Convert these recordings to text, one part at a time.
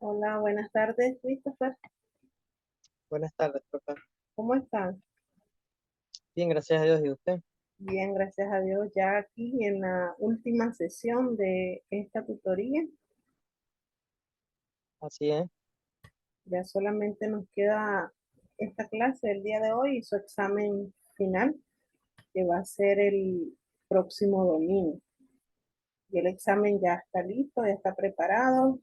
Hola, buenas tardes, Christopher. Buenas tardes, profe. ¿Cómo están? Bien, gracias a Dios. ¿Y usted? Bien, gracias a Dios. Ya aquí en la última sesión de esta tutoría, Así es. ya solamente nos queda esta clase del día de hoy y su examen final, que va a ser el próximo domingo. Y el examen ya está listo, ya está preparado.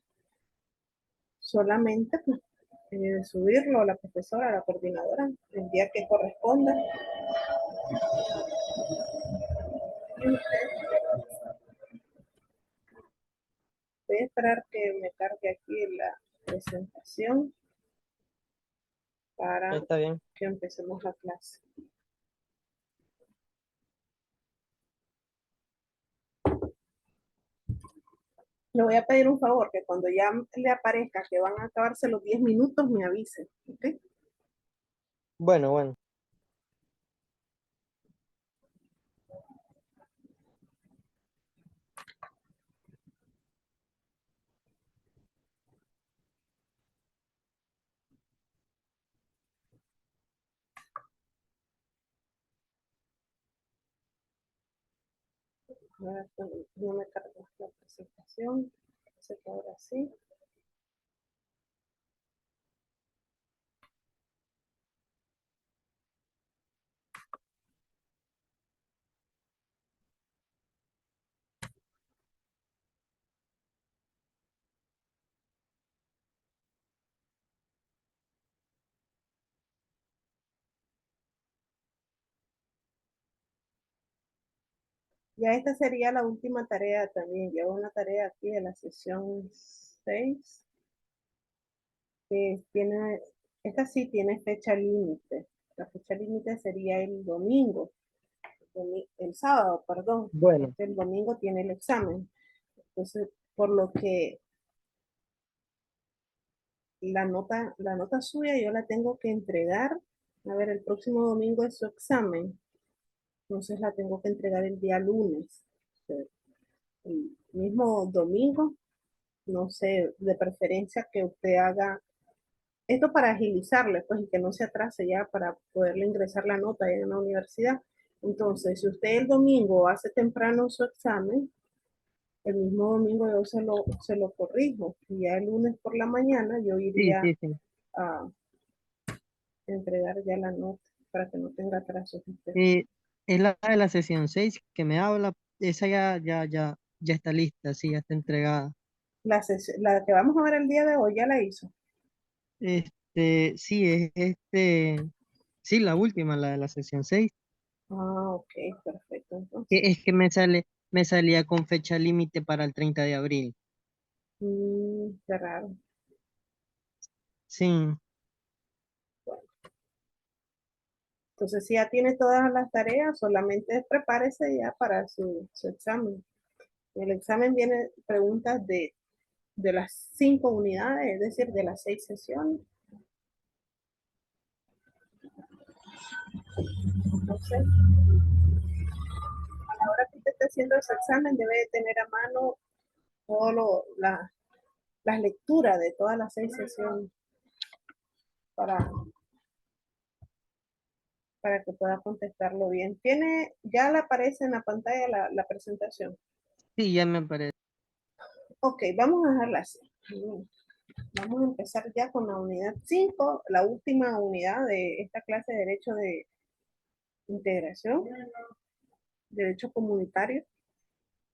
Solamente pues, subirlo a la profesora, a la coordinadora, el día que corresponda. Voy a esperar que me cargue aquí la presentación para Está bien. que empecemos la clase. Le voy a pedir un favor, que cuando ya le aparezca que van a acabarse los 10 minutos, me avise. ¿Ok? Bueno, bueno. Ahora no me cargo la presentación. Así que ahora sí. Ya esta sería la última tarea también. Llevo una tarea aquí de la sesión 6 que tiene, esta sí tiene fecha límite. La fecha límite sería el domingo, el sábado, perdón, Bueno, porque el domingo tiene el examen. Entonces, por lo que la nota suya yo la tengo que entregar. A ver, el próximo domingo es su examen. Entonces la tengo que entregar el día lunes. El mismo domingo, no sé, de preferencia que usted haga esto para agilizarle, pues, y que no se atrase ya para poderle ingresar la nota en la universidad. Entonces, si usted el domingo hace temprano su examen, el mismo domingo yo se lo corrijo. Y ya el lunes por la mañana yo sí, iría sí, sí. a entregar ya la nota para que no tenga atrasos usted. Eh, es la de la sesión 6 que me habla. Esa ya está lista, sí, ya está entregada. La que vamos a ver el día de hoy ya la hizo. Sí, sí, la última, la de la sesión 6. Ah, ok, perfecto. Que Entonces, es que me salía con fecha límite para el 30 de abril. qué raro. Sí, Bueno, entonces, si ya tiene todas las tareas, solamente prepárese ya para su examen. El examen viene preguntas de las 5 unidades, es decir, de las 6 sesiones. Entonces, a la hora que usted esté haciendo ese examen, debe de tener a mano todas las lecturas de todas las 6 sesiones para que pueda contestarlo bien. Ya le aparece en la pantalla la presentación. sí, ya me aparece. Ok, vamos a dejarla así. Vamos a empezar ya con la unidad 5, la última unidad de esta clase de Derecho de Integración, Derecho Comunitario.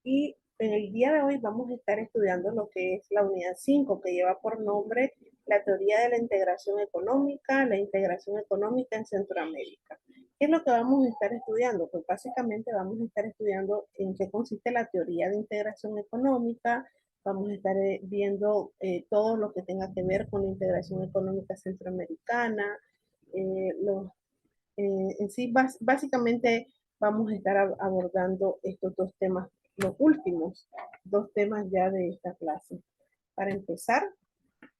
Y en el día de hoy vamos a estar estudiando lo que es la unidad 5, que lleva por nombre la teoría de la integración económica en Centroamérica. ¿Qué es lo que vamos a estar estudiando? Pues básicamente vamos a estar estudiando en qué consiste la teoría de integración económica, vamos a estar todo lo que tenga que ver con la integración económica centroamericana, los en sí, básicamente vamos a estar abordando estos dos temas, los últimos dos temas ya de esta clase. Para empezar,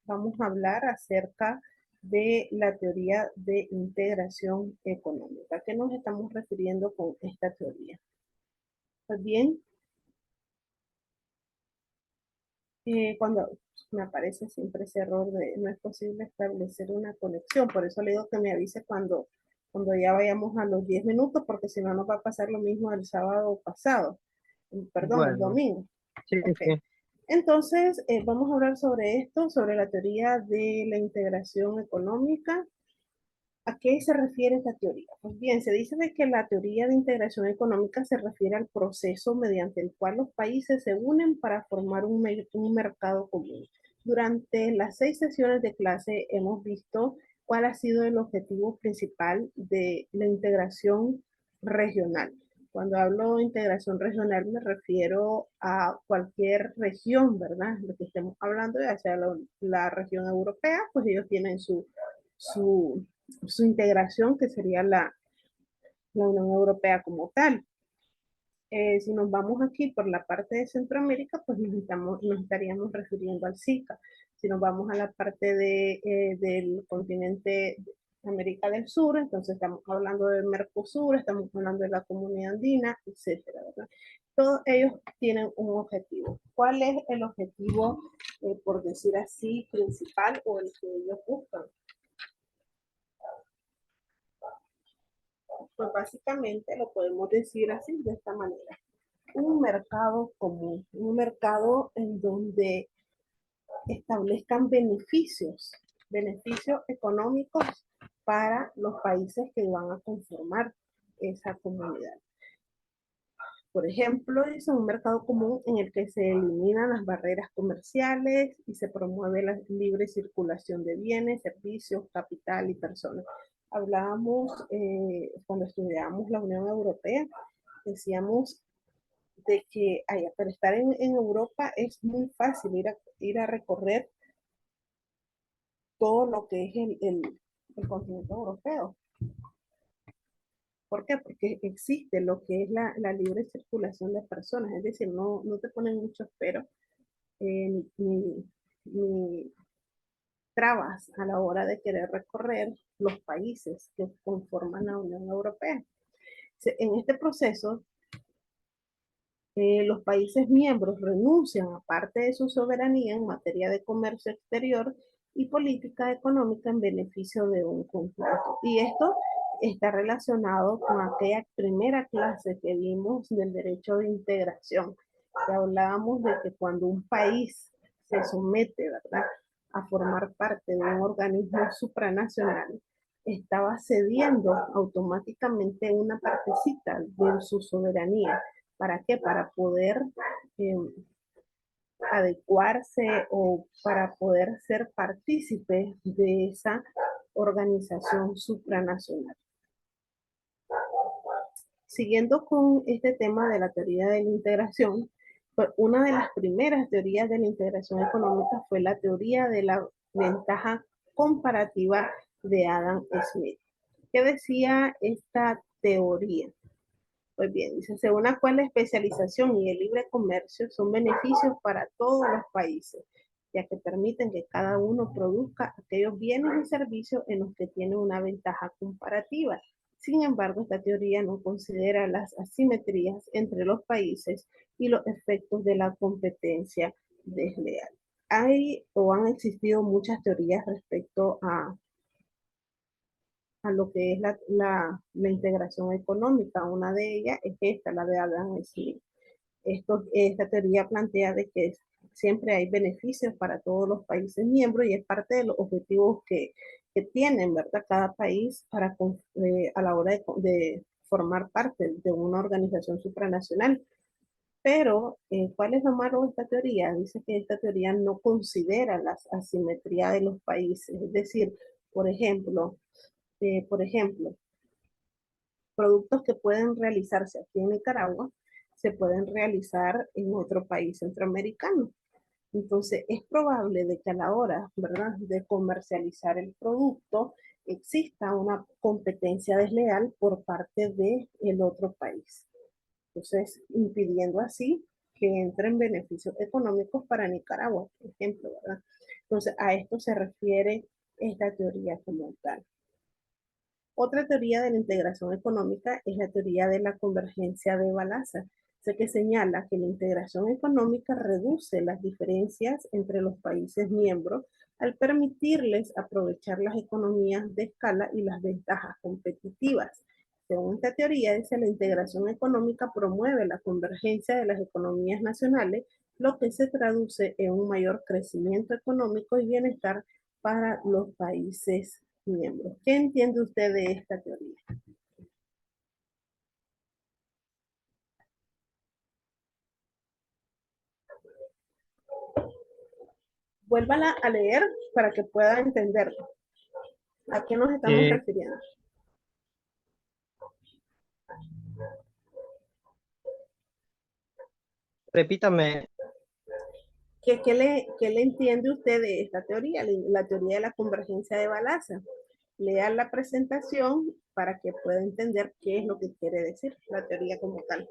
vamos a hablar acerca de la teoría de integración económica. ¿A qué nos estamos refiriendo con esta teoría? Pues bien, cuando me aparece siempre ese error de no es posible establecer una conexión. Por eso le digo que me avise cuando ya vayamos a los 10 minutos, porque si no nos va a pasar lo mismo el sábado pasado, perdón, el Bueno, domingo. sí, Ok. sí. Entonces, vamos a hablar sobre esto, sobre la teoría de la integración económica. ¿A qué se refiere esta teoría? Pues bien, se dice de que la teoría de integración económica se refiere al proceso mediante el cual los países se unen para formar un mercado común. Durante las 6 sesiones de clase hemos visto cuál ha sido el objetivo principal de la integración regional. Cuando hablo de integración regional me refiero a cualquier región, ¿verdad? Lo que estemos hablando, ya sea la región europea, pues ellos tienen su, su integración, que sería la Unión Europea como tal. Si nos vamos aquí por la parte de Centroamérica, pues nos estaríamos refiriendo al SICA. Si nos vamos a la parte del continente de América del Sur, entonces estamos hablando del Mercosur, estamos hablando de la Comunidad Andina, etcétera, ¿verdad? Todos ellos tienen un objetivo. ¿Cuál es el objetivo, por decir así, principal o el que ellos buscan? Pues básicamente lo podemos decir así, de esta manera. Un mercado común, un mercado en donde establezcan beneficios económicos para los países que van a conformar esa comunidad. Por ejemplo, es un mercado común en el que se eliminan las barreras comerciales y se promueve la libre circulación de bienes, servicios, capital y personas. Hablábamos cuando estudiábamos la Unión Europea, decíamos de que para estar en Europa es muy fácil ir a recorrer todo lo que es el continente europeo. ¿Por qué? Porque existe lo que es la libre circulación de personas, es decir, no te ponen muchos peros ni trabas a la hora de querer recorrer los países que conforman la Unión Europea. En este proceso, los países miembros renuncian a parte de su soberanía en materia de comercio exterior y política económica en beneficio de un conjunto. Y esto está relacionado con aquella primera clase que vimos del derecho de integración, que hablábamos de que cuando un país se somete, ¿verdad?, a formar parte de un organismo supranacional, estaba cediendo automáticamente una partecita de su soberanía. ¿Para qué? Para poder eh, adecuarse o para poder ser partícipe de esa organización supranacional. Siguiendo con este tema de la teoría de la integración, pues una de las primeras teorías de la integración económica fue la teoría de la ventaja comparativa de Adam Smith. ¿Qué decía esta teoría? Pues bien, dice, según la cual la especialización y el libre comercio son beneficios para todos los países, ya que permiten que cada uno produzca aquellos bienes y servicios en los que tiene una ventaja comparativa. Sin embargo, esta teoría no considera las asimetrías entre los países y los efectos de la competencia desleal. Hay o han existido muchas teorías respecto a lo que es la integración económica. Una de ellas es esta, la de Adam Smith. Esta teoría plantea de que siempre hay beneficios para todos los países miembros y es parte de los objetivos que tienen, ¿verdad?, cada país a la hora de formar parte de una organización supranacional. Pero, ¿cuál es lo malo de esta teoría? Dice que esta teoría no considera las asimetrías de los países. Es decir, por ejemplo, por ejemplo, productos que pueden realizarse aquí en Nicaragua se pueden realizar en otro país centroamericano. Entonces, es probable de que a la hora, ¿verdad?, de comercializar el producto exista una competencia desleal por parte del otro país. Entonces, impidiendo así que entren beneficios económicos para Nicaragua, por ejemplo, ¿verdad? Entonces, a esto se refiere esta teoría como tal. Otra teoría de la integración económica es la teoría de la convergencia de Balazar. Sé que señala que la integración económica reduce las diferencias entre los países miembros al permitirles aprovechar las economías de escala y las ventajas competitivas. Según esta teoría, dice la integración económica promueve la convergencia de las economías nacionales, lo que se traduce en un mayor crecimiento económico y bienestar para los países miembros. ¿Qué entiende usted de esta teoría? Vuélvala a leer para que pueda entenderlo. ¿A qué nos estamos Eh, refiriendo? repítame. ¿Qué le entiende usted de esta teoría? La teoría de la convergencia de Balázs. Lea la presentación para que pueda entender qué es lo que quiere decir la teoría como tal.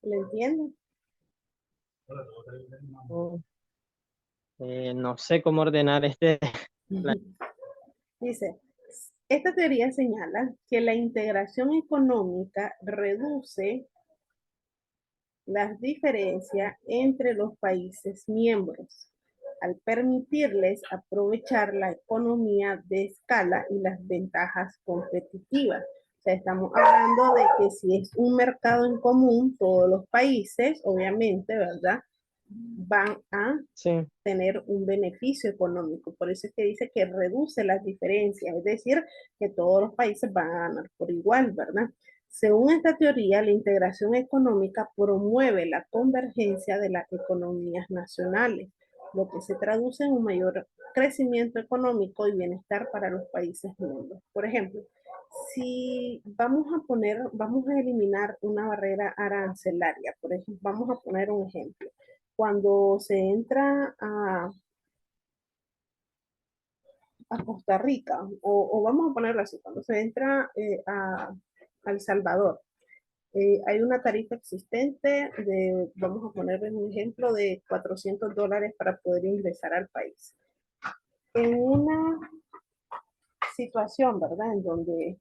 ¿Le entiende? Oh, no sé cómo ordenar este. la- Dice, esta teoría señala que la integración económica reduce las diferencias entre los países miembros al permitirles aprovechar la economía de escala y las ventajas competitivas. O sea, estamos hablando de que si es un mercado en común, todos los países, obviamente, ¿verdad? Van a Sí. tener un beneficio económico. Por eso es que dice que reduce las diferencias, es decir, que todos los países van a ganar por igual, ¿verdad? Según esta teoría, la integración económica promueve la convergencia de las economías nacionales, lo que se traduce en un mayor crecimiento económico y bienestar para los países miembros. Por ejemplo, si vamos a eliminar una barrera arancelaria, por ejemplo, vamos a poner un ejemplo. Cuando se entra a Costa Rica, o vamos a ponerlo así, cuando se entra a El Salvador, hay una tarifa existente de, vamos a poner un ejemplo, de $400 para poder ingresar al país. En una situación, ¿verdad? En donde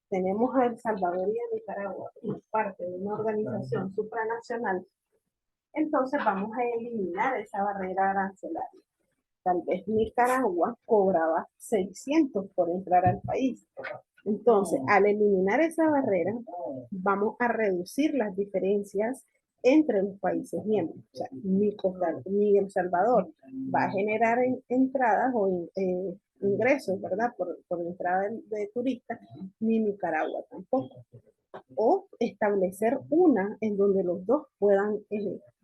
tenemos a El Salvador y a Nicaragua como parte de una organización supranacional, entonces vamos a eliminar esa barrera arancelaria. Tal vez Nicaragua cobraba 600 por entrar al país. Entonces, al eliminar esa barrera, vamos a reducir las diferencias entre los países miembros. O sea, ni El Salvador va a generar entradas o ingresos, ¿verdad? Por entrada de turistas, ni Nicaragua tampoco. O establecer una en donde los dos puedan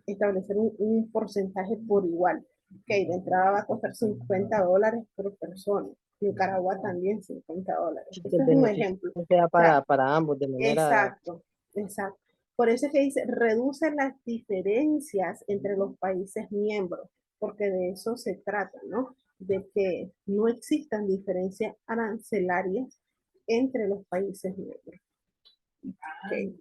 establecer un porcentaje por igual. Ok, de entrada va a costar $50 por persona. Nicaragua también $50. Sí, que Este el es un beneficio ejemplo. sea O sea, para ambos de manera. exacto, exacto. Por eso es que dice, reduce las diferencias entre los países miembros, porque de eso se trata, ¿no? De que no existan diferencias arancelarias entre los países miembros. Okay.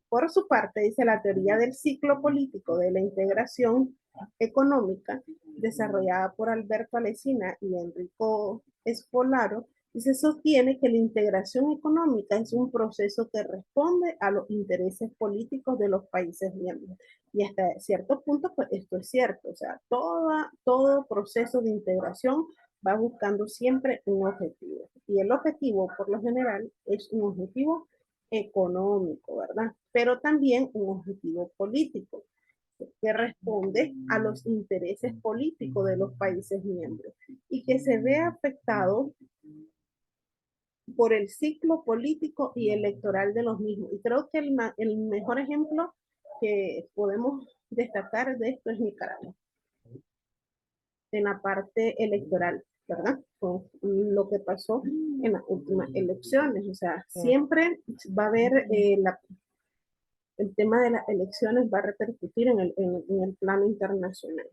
Por su parte, dice la teoría del ciclo político de la integración económica, desarrollada por Alberto Alesina y Enrico Espolaro, y se sostiene que la integración económica es un proceso que responde a los intereses políticos de los países miembros. Y hasta cierto punto, pues esto es cierto. O sea, todo proceso de integración va buscando siempre un objetivo. Y el objetivo, por lo general, es un objetivo económico, ¿verdad? Pero también un objetivo político que responde a los intereses políticos de los países miembros y que se ve afectado por el ciclo político y electoral de los mismos. Y creo que el mejor ejemplo que podemos destacar de esto es Nicaragua, en la parte electoral, ¿verdad? Con lo que pasó en las últimas elecciones. O sea, siempre va a haber el tema de las elecciones va a repercutir en el plano internacional.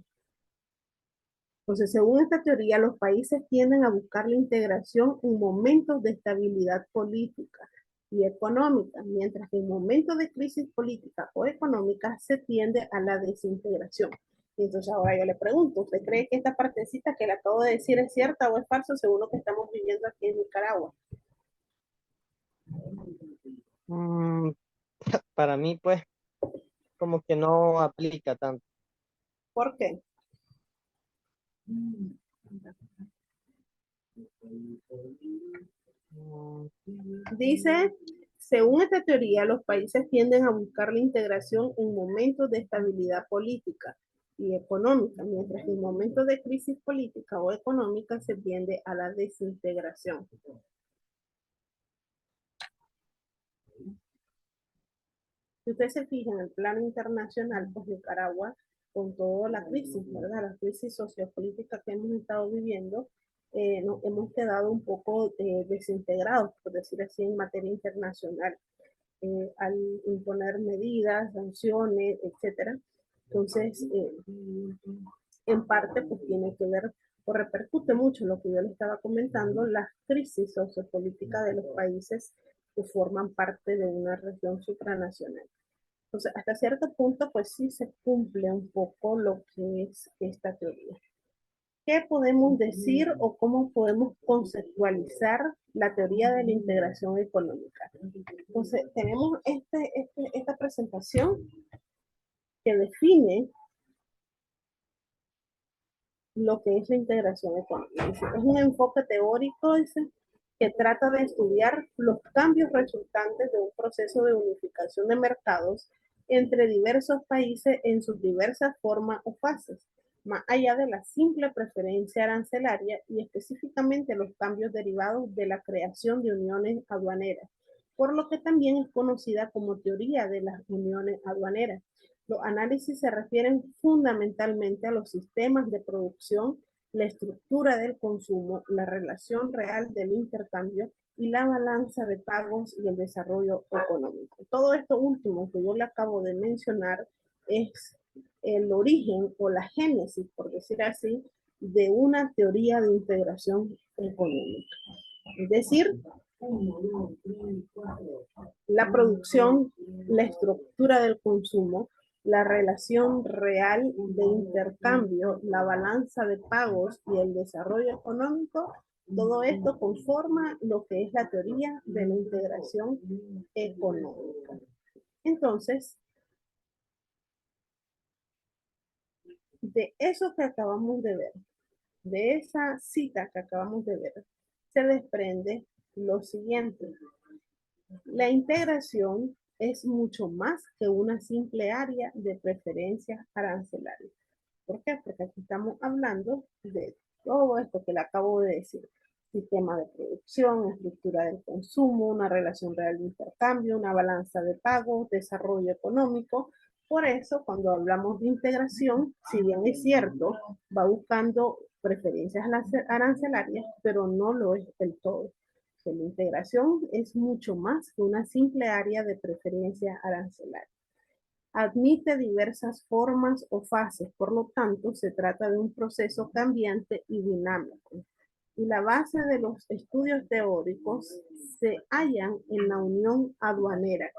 Entonces, según esta teoría, los países tienden a buscar la integración en momentos de estabilidad política y económica, mientras que en momentos de crisis política o económica se tiende a la desintegración. Y entonces ahora yo le pregunto, ¿usted cree que esta partecita que le acabo de decir es cierta o es falso según lo que estamos viviendo aquí en Nicaragua? Mm, para mí, pues, como que no aplica tanto. ¿Por qué? Mm, Dice, según esta teoría, los países tienden a buscar la integración en momentos de estabilidad política y económica, mientras que en momentos de crisis política o económica se tiende a la desintegración. Si usted se fija en el plano internacional, pues Nicaragua, con toda la crisis, ¿verdad? La crisis sociopolítica que hemos estado viviendo, nos hemos quedado un poco desintegrados, por decir así, en materia internacional. Al imponer medidas, sanciones, etcétera. Entonces, en parte, pues tiene que ver o repercute mucho lo que yo le estaba comentando, las crisis sociopolíticas de los países que forman parte de una región supranacional. Entonces, hasta cierto punto, pues sí se cumple un poco lo que es esta teoría. ¿Qué podemos decir o cómo podemos conceptualizar la teoría de la integración económica? Entonces, tenemos esta presentación que define lo que es la integración económica. Es un enfoque teórico que trata de estudiar los cambios resultantes de un proceso de unificación de mercados entre diversos países en sus diversas formas o fases, más allá de la simple preferencia arancelaria y específicamente los cambios derivados de la creación de uniones aduaneras, por lo que también es conocida como teoría de las uniones aduaneras. Los análisis se refieren fundamentalmente a los sistemas de producción, la estructura del consumo, la relación real del intercambio y la balanza de pagos y el desarrollo económico. Todo esto último que yo le acabo de mencionar es el origen o la génesis, por decir así, de una teoría de integración económica. Es decir, la producción, la estructura del consumo, la relación real de intercambio, la balanza de pagos y el desarrollo económico, todo esto conforma lo que es la teoría de la integración económica. Entonces, de eso que acabamos de ver, de esa cita que acabamos de ver, se desprende lo siguiente. La integración es mucho más que una simple área de preferencias arancelarias. ¿Por qué? Porque aquí estamos hablando de todo esto que le acabo de decir. Sistema de producción, estructura del consumo, una relación real de intercambio, una balanza de pagos, desarrollo económico. Por eso, cuando hablamos de integración, si bien es cierto, va buscando preferencias arancelarias, pero no lo es del todo. La integración es mucho más que una simple área de preferencia arancelaria. Admite diversas formas o fases, por lo tanto, se trata de un proceso cambiante y dinámico. Y la base de los estudios teóricos se hallan en la unión aduanera,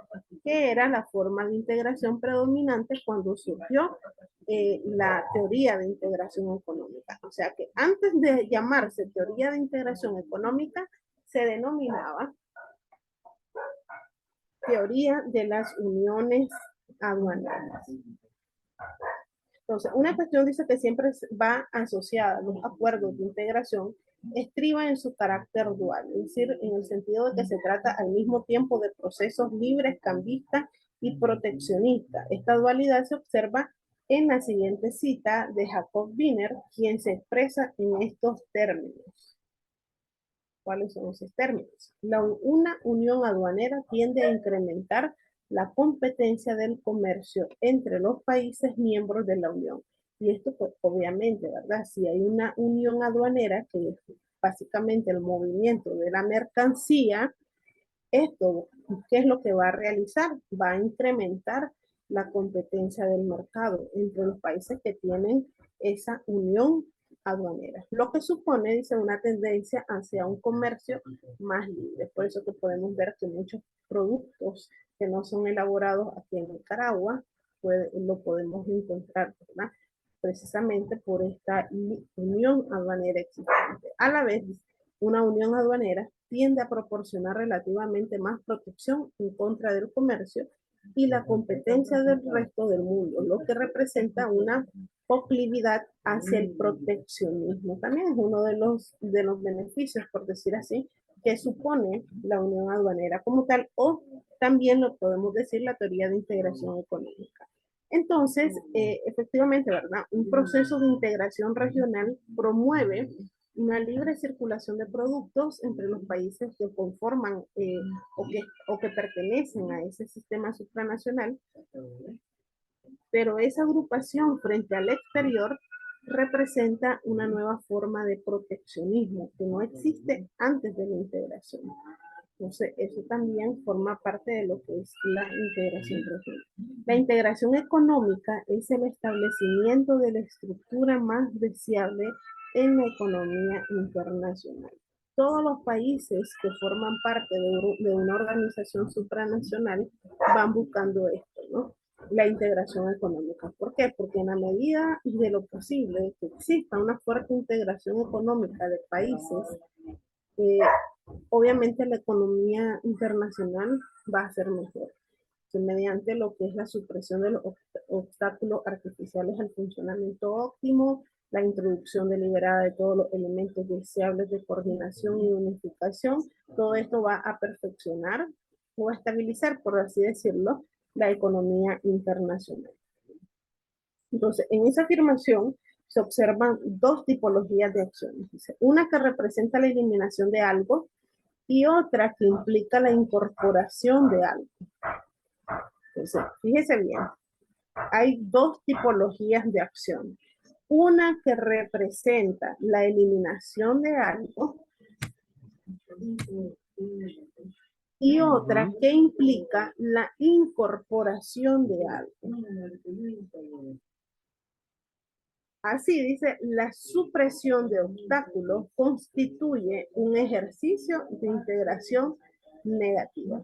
que era la forma de integración predominante cuando surgió la teoría de integración económica. O sea que antes de llamarse teoría de integración económica, se denominaba teoría de las uniones aduaneras. Entonces, una cuestión dice que siempre va asociada a los acuerdos de integración, estriba en su carácter dual, es decir, en el sentido de que se trata al mismo tiempo de procesos libres, cambistas y proteccionistas. Esta dualidad se observa en la siguiente cita de Jacob Wiener, quien se expresa en estos términos. ¿Cuáles son esos términos? Una unión aduanera tiende a incrementar la competencia del comercio entre los países miembros de la Unión. Y esto, pues, obviamente, ¿verdad? Si hay una unión aduanera, que es básicamente el movimiento de la mercancía, esto, ¿qué es lo que va a realizar? Va a incrementar la competencia del mercado entre los países que tienen esa unión aduanera, lo que supone, dice, una tendencia hacia un comercio más libre. Por eso que podemos ver que muchos productos que no son elaborados aquí en Nicaragua, lo podemos encontrar, ¿verdad? Precisamente por esta unión aduanera existente. A la vez, una unión aduanera tiende a proporcionar relativamente más protección en contra del comercio y la competencia del resto del mundo, lo que representa una proclividad hacia el proteccionismo. También es uno de los beneficios, por decir así, que supone la unión aduanera como tal, o también lo podemos decir la teoría de integración económica. Entonces, efectivamente, ¿verdad? Un proceso de integración regional promueve una libre circulación de productos entre los países que conforman o que pertenecen a ese sistema supranacional, pero esa agrupación frente al exterior representa una nueva forma de proteccionismo que no existe antes de la integración. Entonces, eso también forma parte de lo que es la integración regional. La integración económica es el establecimiento de la estructura más deseable en la economía internacional. Todos los países que forman parte de una organización supranacional van buscando esto, ¿no? La integración económica. ¿Por qué? Porque en la medida de lo posible que exista una fuerte integración económica de países, eh, obviamente la economía internacional va a ser mejor, mediante lo que es la supresión de los obstáculos artificiales al funcionamiento óptimo, la introducción deliberada de todos los elementos deseables de coordinación y unificación. Todo esto va a perfeccionar o a estabilizar, por así decirlo, la economía internacional. Entonces, en esa afirmación se observan dos tipologías de acciones. Una que representa la eliminación de algo y otra que implica la incorporación de algo. Entonces, fíjese bien, hay dos tipologías de acción. Una que representa la eliminación de algo y otra que implica la incorporación de algo. Así dice, la supresión de obstáculos constituye un ejercicio de integración negativa.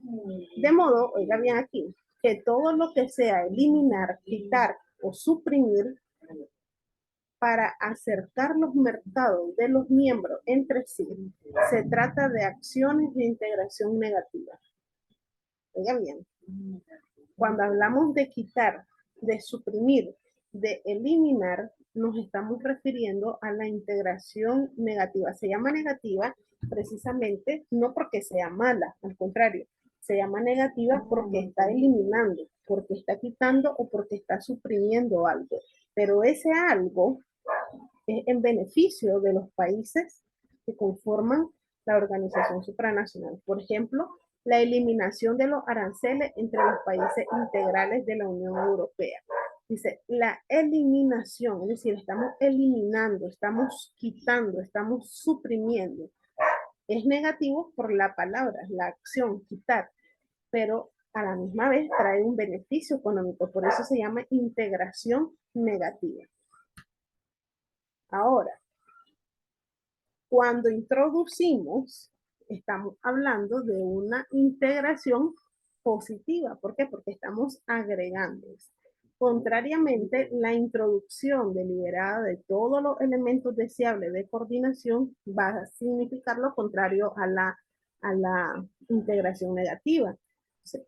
De modo, oiga bien aquí, que todo lo que sea eliminar, quitar o suprimir para acercar los mercados de los miembros entre sí, se trata de acciones de integración negativa. Oiga bien, cuando hablamos de quitar, de suprimir, de eliminar, nos estamos refiriendo a la integración negativa. Se llama negativa precisamente no porque sea mala, al contrario, se llama negativa porque está eliminando, porque está quitando o porque está suprimiendo algo. Pero ese algo es en beneficio de los países que conforman la organización supranacional. Por ejemplo, la eliminación de los aranceles entre los países integrales de la Unión Europea. Dice, la eliminación, es decir, estamos eliminando, estamos quitando, estamos suprimiendo. Es negativo por la palabra, la acción, quitar, pero a la misma vez trae un beneficio económico, por eso se llama integración negativa. Ahora, cuando introducimos, estamos hablando de una integración positiva. ¿Por qué? Porque estamos agregando. Contrariamente, la introducción deliberada de todos los elementos deseables de coordinación va a significar lo contrario a la integración negativa.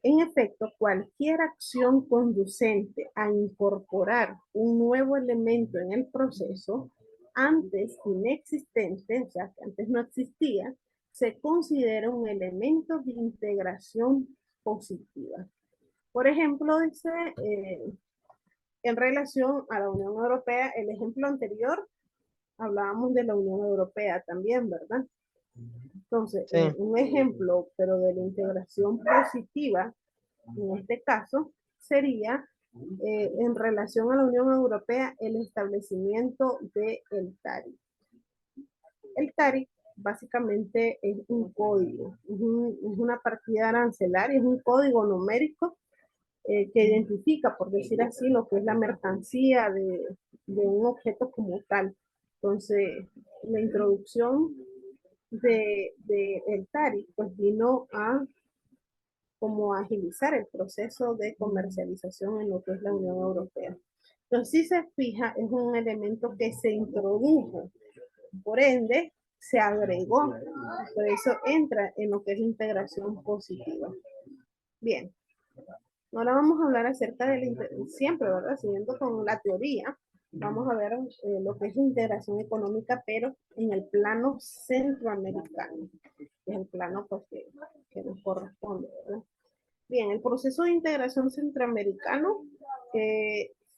En efecto, cualquier acción conducente a incorporar un nuevo elemento en el proceso, antes inexistente, o sea, que antes no existía, se considera un elemento de integración positiva. Por ejemplo, dice, en relación a la Unión Europea, el ejemplo anterior, hablábamos de la Unión Europea también, ¿verdad? Entonces, Sí. un ejemplo, pero de la integración positiva, en este caso, sería en relación a la Unión Europea el establecimiento del TARI. El TARI básicamente es un código, es una partida arancelaria, es un código numérico que identifica, por decir así, lo que es la mercancía de un objeto como tal. Entonces, la introducción de el TARI pues vino a como agilizar el proceso de comercialización en lo que es la Unión Europea. Entonces, si se fija, es un elemento que se introdujo, por ende, se agregó, por eso entra en lo que es la integración positiva. Bien, ahora vamos a hablar acerca de la siempre, ¿verdad? Siguiendo con la teoría, vamos a ver lo que es la integración económica, pero en el plano centroamericano, que es el plano pues, que nos corresponde, ¿verdad? Bien, el proceso de integración centroamericano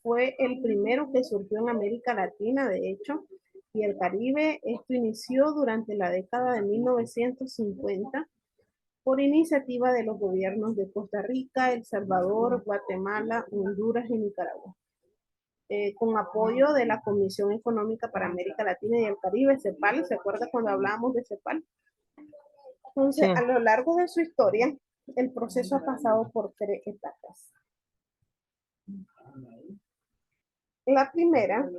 fue el primero que surgió en América Latina, de hecho, y el Caribe. Esto inició durante la década de 1950 por iniciativa de los gobiernos de Costa Rica, El Salvador, Guatemala, Honduras y Nicaragua. Con apoyo de la Comisión Económica para América Latina y el Caribe, CEPAL. ¿Se acuerda cuando hablábamos de CEPAL? Entonces, Sí, a lo largo de su historia, el proceso ha pasado por tres etapas. La primera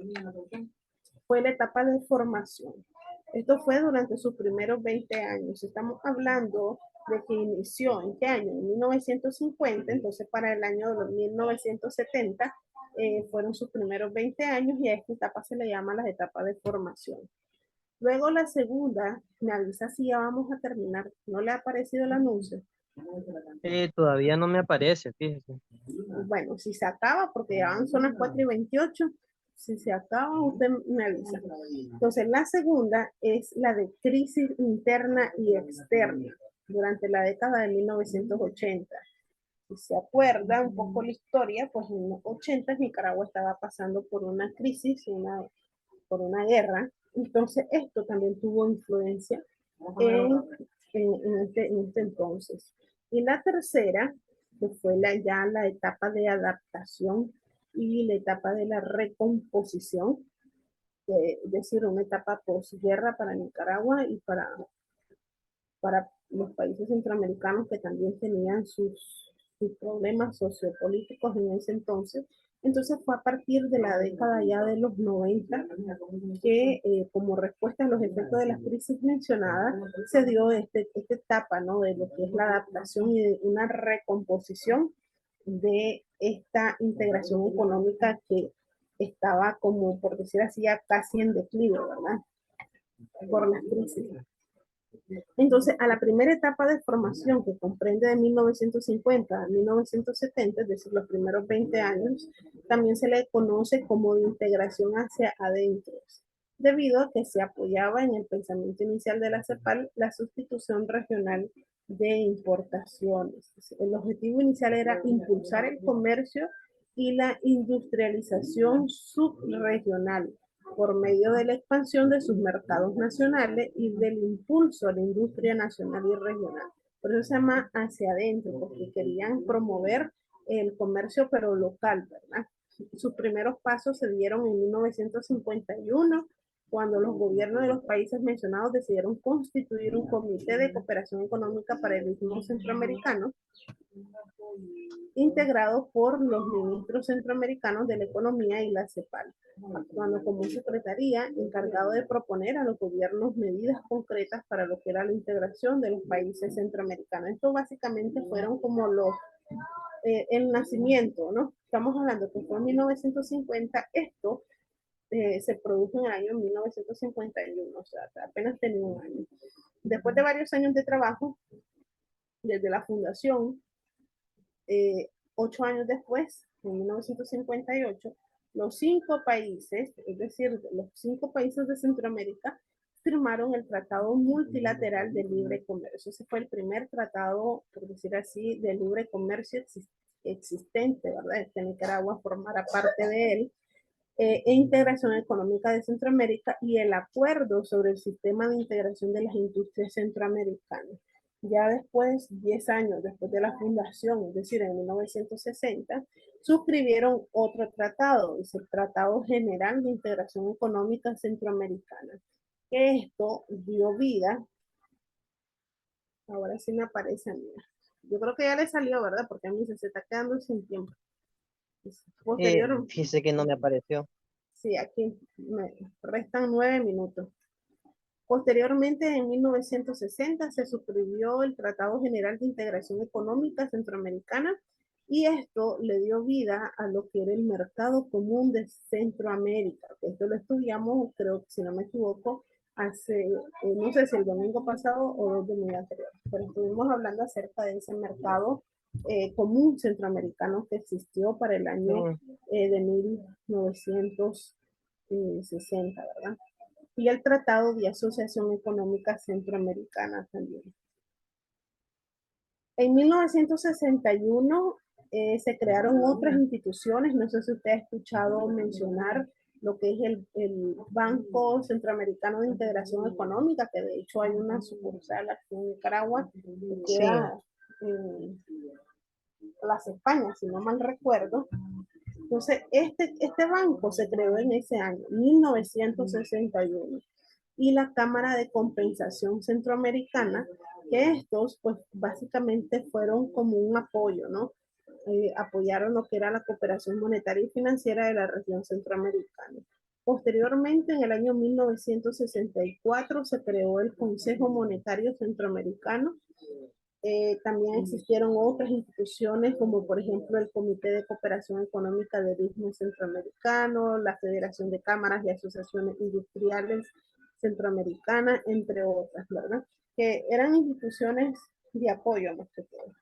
fue la etapa de formación. Esto fue durante sus primeros 20 años. Estamos hablando de que inició, ¿en qué año? En 1950, entonces para el año de 1970 fueron sus primeros 20 años y a esta etapa se le llama las etapas de formación. Luego la segunda, me avisa si ya vamos a terminar. ¿No le ha aparecido el anuncio? todavía no me aparece, fíjese. Bueno, si se acaba, porque ya van son las 4:28, si se acaba, usted me avisa. Entonces, la segunda es la de crisis interna y externa durante la década de 1980. Si se acuerda un poco la historia, pues en los 80 Nicaragua estaba pasando por una crisis, por una guerra. Entonces, esto también tuvo influencia en, en este entonces. Y la tercera, que fue ya la etapa de adaptación y la etapa de la recomposición, es decir, una etapa posguerra para Nicaragua y para los países centroamericanos que también tenían sus problemas sociopolíticos en ese entonces. Entonces fue a partir de la década ya de los 90 que como respuesta a los efectos de las crisis mencionadas se dio esta etapa, ¿no? De lo que es la adaptación y de una recomposición de esta integración económica que estaba como, por decir así, ya casi en declive, ¿verdad? Por las crisis. Entonces, a la primera etapa de formación que comprende de 1950 a 1970, es decir, los primeros 20 años, también se le conoce como de integración hacia adentro, debido a que se apoyaba en el pensamiento inicial de la CEPAL la sustitución regional de importaciones. El objetivo inicial era impulsar el comercio y la industrialización subregional por medio de la expansión de sus mercados nacionales y del impulso a la industria nacional y regional. Por eso se llama hacia adentro, porque querían promover el comercio pero local, ¿verdad? Sus primeros pasos se dieron en 1951, cuando los gobiernos de los países mencionados decidieron constituir un comité de cooperación económica para el Istmo Centroamericano, integrado por los ministros centroamericanos de la Economía y la CEPAL, actuando como secretaría encargado de proponer a los gobiernos medidas concretas para lo que era la integración de los países centroamericanos. Esto básicamente fueron como el nacimiento, ¿no? Estamos hablando que fue en 1950, esto se produjo en el año 1951, o sea, apenas tenía un año. Después de varios años de trabajo, desde la fundación, 8 años después, en 1958, los 5 países, es decir, los 5 países de Centroamérica, firmaron el Tratado Multilateral de Libre Comercio. Ese fue el primer tratado, por decir así, de libre comercio existente, ¿verdad? Que Nicaragua formara parte de él, e integración económica de Centroamérica y el acuerdo sobre el sistema de integración de las industrias centroamericanas. Ya después, 10 años después de la fundación, es decir, en 1960, suscribieron otro tratado, es el Tratado General de Integración Económica Centroamericana. Esto dio vida, ahora sí me aparece a mí. Yo creo que ya le salió, ¿verdad? Porque a mí se está quedando sin tiempo. Posterior, Fíjese que no me apareció. Sí, aquí me restan 9 minutos. Posteriormente, en 1960, se suscribió el Tratado General de Integración Económica Centroamericana y esto le dio vida a lo que era el Mercado Común de Centroamérica. Esto lo estudiamos, creo que si no me equivoco, hace, no sé si el domingo pasado o 2 domingos anteriores, pero estuvimos hablando acerca de ese mercado común centroamericano que existió para el año de 1960, ¿verdad? Y el Tratado de Asociación Económica Centroamericana también. En 1961 se crearon otras instituciones, no sé si usted ha escuchado mencionar lo que es el Banco Centroamericano de Integración Económica, que de hecho hay una sucursal aquí en Nicaragua que Sí, queda en Plaza España, si no mal recuerdo. Entonces, este banco se creó en ese año, 1961, y la Cámara de Compensación Centroamericana, que estos, pues básicamente fueron como un apoyo, ¿no? Apoyaron lo que era la cooperación monetaria y financiera de la región centroamericana. Posteriormente, en el año 1964, se creó el Consejo Monetario Centroamericano. También existieron otras instituciones como por ejemplo el Comité de Cooperación Económica del Istmo Centroamericano, la Federación de Cámaras y Asociaciones Industriales Centroamericanas, entre otras, ¿verdad? Que eran instituciones de apoyo más que todo.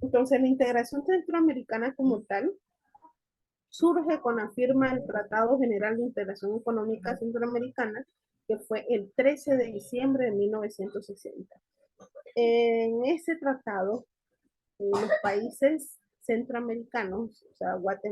Entonces la integración centroamericana como tal surge con la firma del Tratado General de Integración Económica Centroamericana, que fue el 13 de diciembre de 1960. En ese tratado, los países centroamericanos, o sea, Guatemala,